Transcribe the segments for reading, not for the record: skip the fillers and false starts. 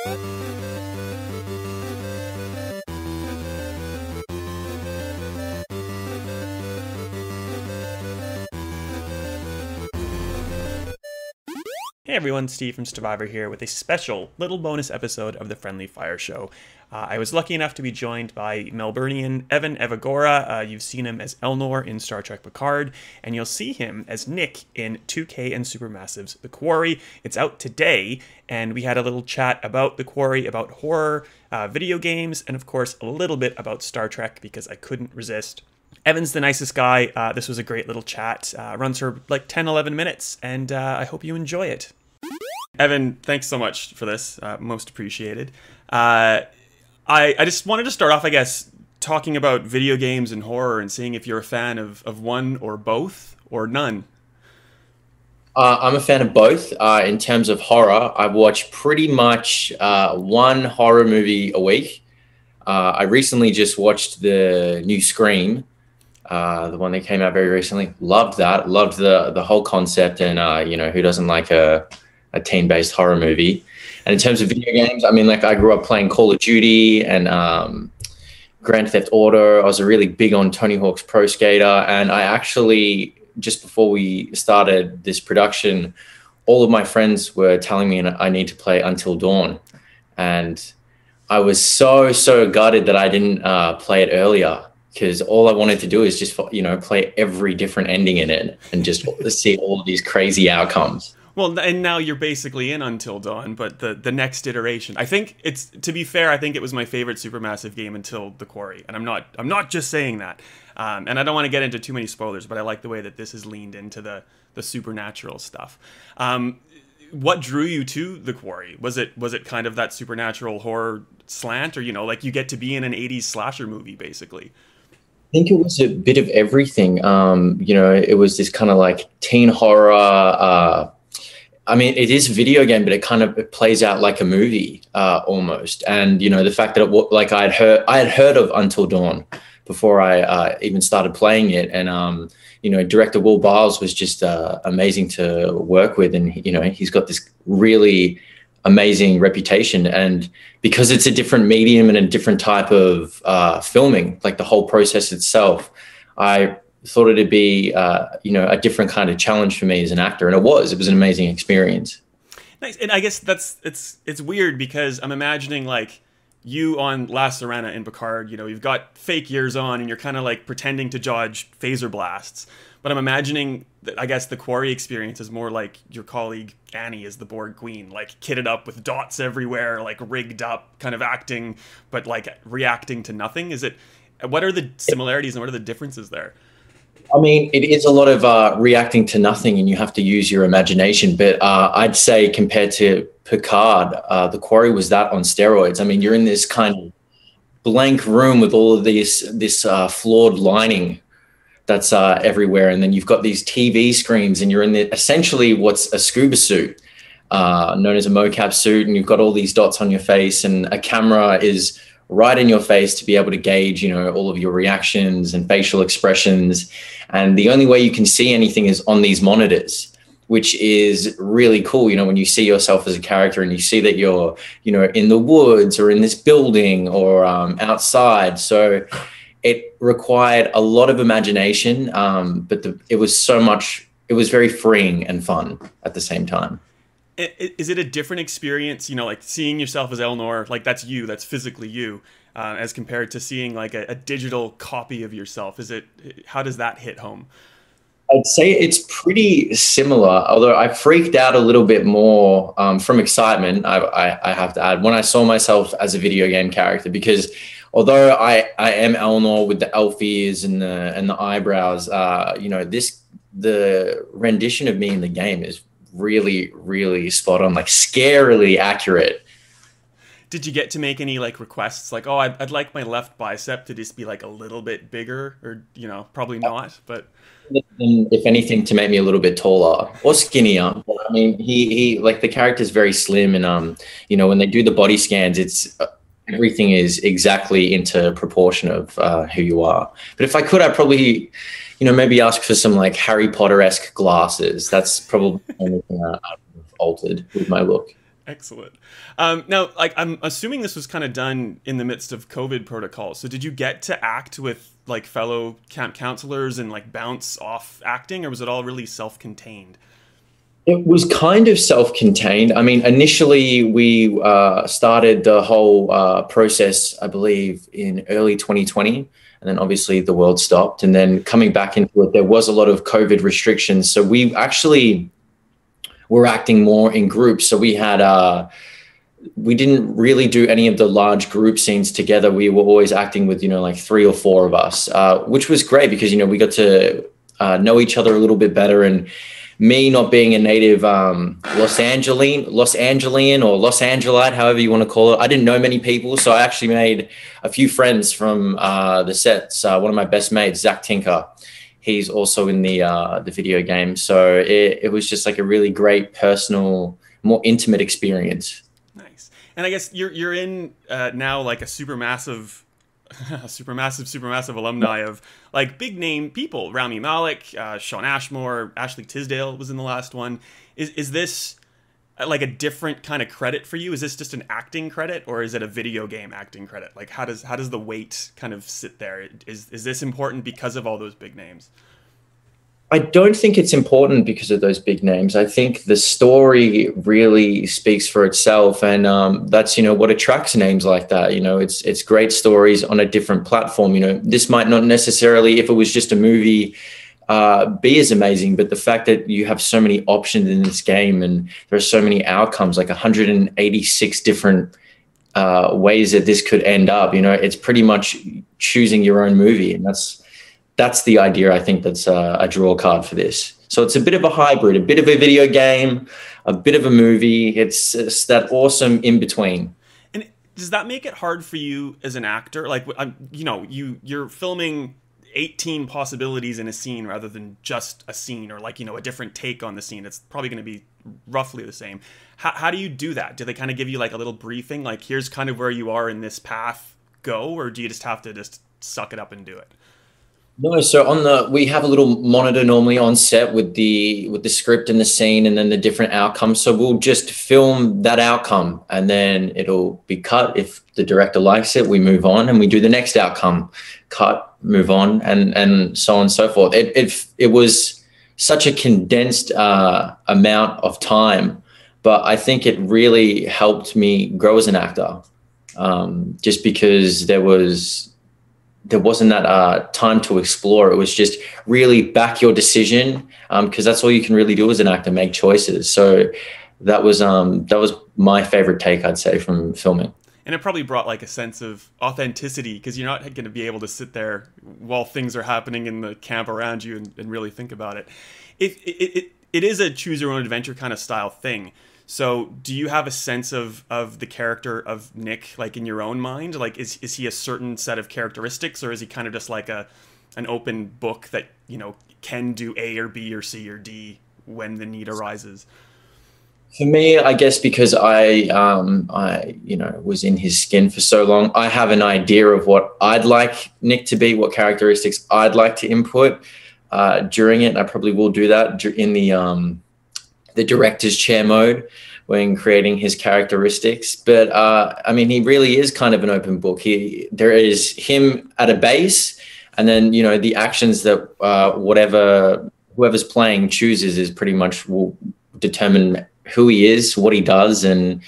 Hey everyone, Steve from Stevivor here with a special little bonus episode of the Friendly Fire Show. I was lucky enough to be joined by Melburnian Evan Evagora. You've seen him as Elnor in Star Trek Picard, and you'll see him as Nick in 2K and Supermassive's The Quarry. It's out today, and we had a little chat about The Quarry, about horror, video games, and of course a little bit about Star Trek because I couldn't resist. Evan's the nicest guy. This was a great little chat. Runs for like 10-11 minutes, and I hope you enjoy it. Evan, thanks so much for this. Most appreciated. I just wanted to start off, I guess, talking about video games and horror and seeing if you're a fan of one or both or none. I'm a fan of both. In terms of horror, I watch pretty much one horror movie a week. I recently just watched the new Scream, the one that came out very recently. Loved that. Loved the whole concept, and you know, who doesn't like a teen-based horror movie? And in terms of video games, I mean, like, I grew up playing Call of Duty and Grand Theft Auto. I was really big on Tony Hawk's Pro Skater, and I actually, just before we started this production, all of my friends were telling me I need to play Until Dawn, and I was so gutted that I didn't play it earlier, because all I wanted to do is just, you know, play every different ending in it and just see all of these crazy outcomes. Well, and now you're basically in Until Dawn, but the next iteration. I think it's, to be fair, I think it was my favorite Supermassive game until The Quarry, and I'm not just saying that. And I don't want to get into too many spoilers, but I like the way that this has leaned into the supernatural stuff. What drew you to The Quarry? Was it kind of that supernatural horror slant, or, you know, like, you get to be in an 80s slasher movie basically? I think it was a bit of everything. You know, it was this kind of like teen horror. I mean, it is a video game, but it plays out like a movie almost. And, you know, the fact that I had heard of Until Dawn before I even started playing it. And, you know, director Will Biles was just amazing to work with. And, you know, he's got this really amazing reputation. And because it's a different medium and a different type of filming, like the whole process itself, I thought it'd be, you know, a different kind of challenge for me as an actor, and it was an amazing experience. Nice. And I guess it's weird because I'm imagining, like, you on La Sirena in Picard, you know, you've got fake ears on and you're kind of like pretending to dodge phaser blasts. But I'm imagining that, I guess, the Quarry experience is more like your colleague Annie is the Borg Queen, like kitted up with dots everywhere, like rigged up, kind of acting, but like reacting to nothing. What are the similarities and what are the differences there? I mean, it is a lot of reacting to nothing, and you have to use your imagination. But I'd say compared to Picard, The Quarry was that on steroids. I mean, you're in this kind of blank room with all of this flawed lining that's everywhere, and then you've got these TV screens, and you're in essentially what's a scuba suit, known as a mocap suit, and you've got all these dots on your face, and a camera is right in your face to be able to gauge, you know, all of your reactions and facial expressions. And the only way you can see anything is on these monitors, which is really cool. You know, when you see yourself as a character and you see that you're, you know, in the woods or in this building or outside. So it required a lot of imagination, but it was very freeing and fun at the same time. Is it a different experience, you know, like seeing yourself as Elnor, like that's you, that's physically you, as compared to seeing like a digital copy of yourself? How does that hit home? I'd say it's pretty similar, although I freaked out a little bit more from excitement, I have to add, when I saw myself as a video game character, because although I am Elnor with the elf ears and the eyebrows, you know, the rendition of me in the game is really spot on, like scarily accurate. Did you get to make any like requests, like, oh, I'd like my left bicep to just be like a little bit bigger, or, you know, probably not, but if anything, to make me a little bit taller or skinnier. But, I mean, he like, the character's very slim, and you know, when they do the body scans, it's everything is exactly into proportion of who you are. But if I could, I'd probably, you know, maybe ask for some like Harry Potter-esque glasses. That's probably the only thing I've altered with my look. Excellent. Now, like, I'm assuming this was kind of done in the midst of COVID protocols. So did you get to act with like fellow camp counselors and like bounce off acting, or was it all really self-contained? It was kind of self-contained. I mean, initially we started the whole process, I believe, in early 2020, and then obviously the world stopped. And then coming back into it, there was a lot of COVID restrictions. So we actually were acting more in groups. So we didn't really do any of the large group scenes together. We were always acting with, like 3 or 4 of us, which was great because, we got to know each other a little bit better. And me not being a native Los Angeles or Los Angelite, however you want to call it, I didn't know many people. So I actually made a few friends from the sets. One of my best mates, Zach Tinker, he's also in the video game. So it was just like a really great personal, more intimate experience. Nice. And I guess you're in now like a supermassive alumni of like big name people. Rami Malek, Sean Ashmore, Ashley Tisdale was in the last one. Is this like a different kind of credit for you? Is this just an acting credit, or is it a video game acting credit? Like how does the weight kind of sit there? Is this important because of all those big names? I don't think it's important because of those big names. I think the story really speaks for itself, and that's what attracts names like that. It's great stories on a different platform. This might not necessarily, if it was just a movie, be as amazing, but the fact that you have so many options in this game and there are so many outcomes, like 186 different ways that this could end up. It's pretty much choosing your own movie, and that's the idea. I think that's a draw card for this. So it's a bit of a hybrid, a bit of a video game, a bit of a movie. It's that awesome in between. And does that make it hard for you as an actor? Like, you're filming 18 possibilities in a scene rather than just a scene, or like, a different take on the scene. It's probably going to be roughly the same. How do you do that? Do they kind of give you like a little briefing? Like, here's kind of where you are in this path, go, or do you just have to just suck it up and do it? No, so we have a little monitor normally on set with the script and the scene and then the different outcomes. So we'll just film that outcome and then it'll be cut. If the director likes it, we move on and we do the next outcome, cut, move on, and so on and so forth. It was such a condensed amount of time, but I think it really helped me grow as an actor, just because there wasn't that time to explore. It was just really back your decision, because that's all you can really do as an actor, make choices. So that was my favorite take, I'd say, from filming. And it probably brought like a sense of authenticity, because you're not going to be able to sit there while things are happening in the camp around you and really think about it. It is a choose your own adventure kind of style thing. So do you have a sense of the character of Nick, like in your own mind? Like, is he a certain set of characteristics, or is he kind of just like an open book that, can do A or B or C or D when the need arises? For me, I guess because I was in his skin for so long, I have an idea of what I'd like Nick to be, what characteristics I'd like to input during it. And I probably will do that in the director's chair mode when creating his characteristics. But he really is kind of an open book. There is him at a base, and then the actions that whoever's playing chooses is pretty much will determine who he is, what he does, and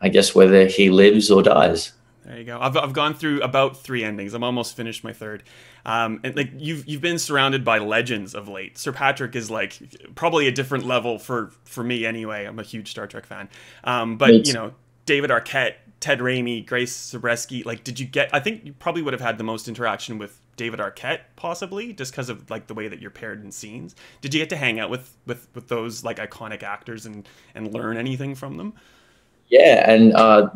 I guess whether he lives or dies. There you go. I've gone through about 3 endings. I'm almost finished my 3rd. And like you've been surrounded by legends of late. Sir Patrick is like probably a different level for me anyway. I'm a huge Star Trek fan. But David Arquette, Ted Raimi, Grace Zabriskie, like I think you probably would have had the most interaction with David Arquette, possibly, just because of like the way that you're paired in scenes. Did you get to hang out with those like iconic actors and learn anything from them? Yeah, and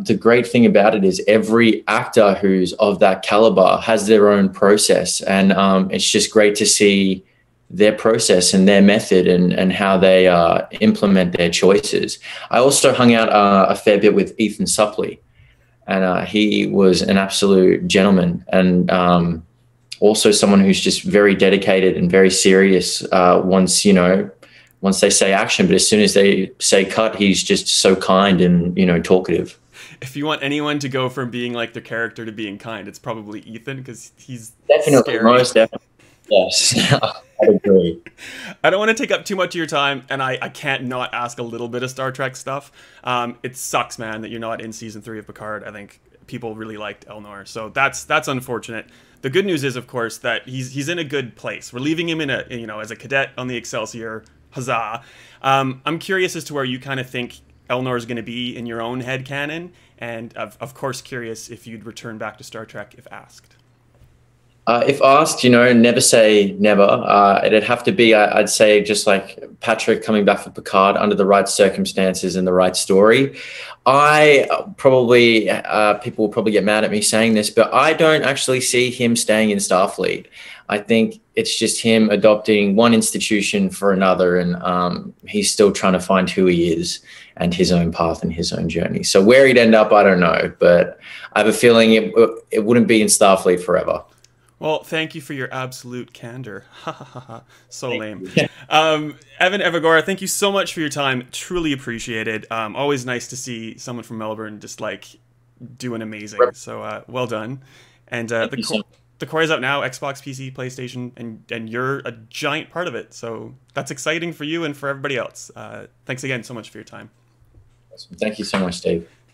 the great thing about it is every actor who's of that caliber has their own process, and it's just great to see their process and their method and how they implement their choices. I also hung out a fair bit with Ethan Suplee, and he was an absolute gentleman, and once someone who's just very dedicated and very serious once once they say action, but as soon as they say cut, he's just so kind and, you know, talkative. If you want anyone to go from being like the character to being kind, it's probably Ethan, because he's Definitely, scary. most definitely. Yes, I agree. I don't want to take up too much of your time, and I can't not ask a little bit of Star Trek stuff. It sucks, man, that you're not in season 3 of Picard. I think people really liked Elnor, so that's unfortunate. The good news is, of course, that he's in a good place. We're leaving him in a, you know, as a cadet on the Excelsior. Huzzah! I'm curious as to where you kind of think Elnor is going to be in your own head canon, and of course curious if you'd return back to Star Trek if asked. If asked, you know, never say never. It'd have to be, I'd say, just like Patrick coming back for Picard under the right circumstances and the right story. I probably, people will probably get mad at me saying this, but I don't actually see him staying in Starfleet. I think it's just him adopting one institution for another, and he's still trying to find who he is and his own path and his own journey. So where he'd end up, I don't know, but I have a feeling it wouldn't be in Starfleet forever. Well, thank you for your absolute candor. So lame. Evan, Evagora, thank you so much for your time. Truly appreciated. Always nice to see someone from Melbourne just like doing amazing. So well done. And the Quarry is out now, Xbox, PC, PlayStation, and you're a giant part of it. So that's exciting for you and for everybody else. Thanks again so much for your time. Thank you so much, Steve.